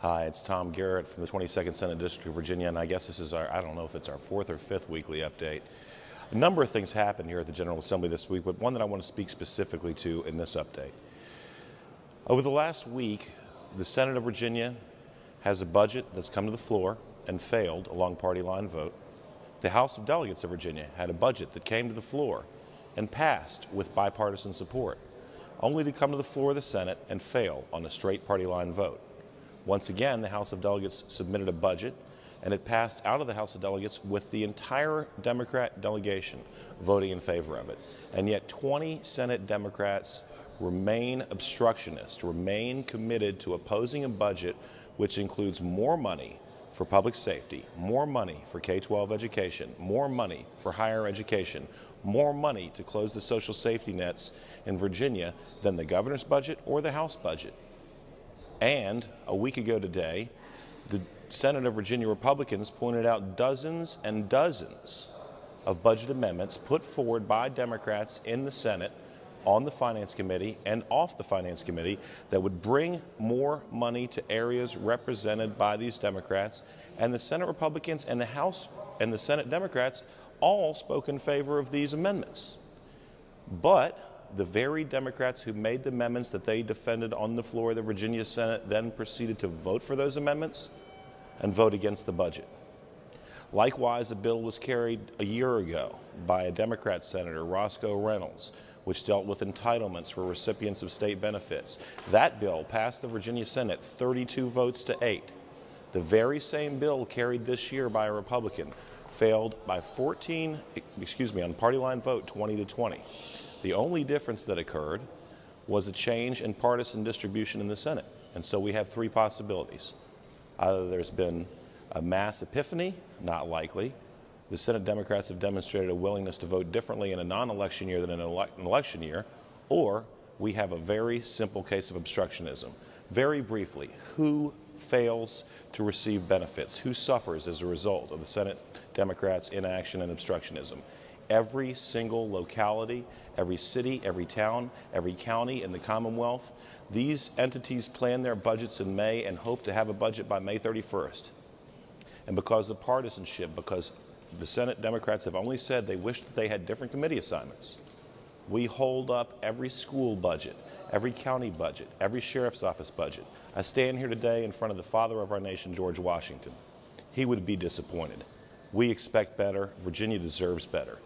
Hi, it's Tom Garrett from the 22nd Senate District of Virginia, and I guess this is I don't know if it's our fourth or fifth weekly update. A number of things happened here at the General Assembly this week, but one that I want to speak specifically to in this update. Over the last week, the Senate of Virginia has a budget that's come to the floor and failed along party line vote. The House of Delegates of Virginia had a budget that came to the floor and passed with bipartisan support, only to come to the floor of the Senate and fail on a straight party line vote. Once again, the House of Delegates submitted a budget, and it passed out of the House of Delegates with the entire Democrat delegation voting in favor of it. And yet 20 Senate Democrats remain obstructionist, remain committed to opposing a budget which includes more money for public safety, more money for K-12 education, more money for higher education, more money to close the social safety nets in Virginia than the governor's budget or the House budget. And a week ago today, the Senate of Virginia Republicans pointed out dozens and dozens of budget amendments put forward by Democrats in the Senate, on the Finance Committee and off the Finance Committee, that would bring more money to areas represented by these Democrats. And the Senate Republicans and the House and the Senate Democrats all spoke in favor of these amendments. But the very Democrats who made the amendments that they defended on the floor of the Virginia Senate then proceeded to vote for those amendments and vote against the budget. Likewise, a bill was carried a year ago by a Democrat Senator, Roscoe Reynolds, which dealt with entitlements for recipients of state benefits. That bill passed the Virginia Senate 32 votes to 8. The very same bill carried this year by a Republican failed by on party line vote 20 to 20. The only difference that occurred was a change in partisan distribution in the Senate. And so we have three possibilities. Either there's been a mass epiphany, not likely. The Senate Democrats have demonstrated a willingness to vote differently in a non-election year than in an election year, or we have a very simple case of obstructionism. Very briefly, who fails to receive benefits? Who suffers as a result of the Senate Democrats' inaction and obstructionism? Every single locality, every city, every town, every county in the Commonwealth. These entities plan their budgets in May and hope to have a budget by May 31st. And because of partisanship, because the Senate Democrats have only said they wish that they had different committee assignments, we hold up every school budget, every county budget, every sheriff's office budget. I stand here today in front of the father of our nation, George Washington. He would be disappointed. We expect better. Virginia deserves better.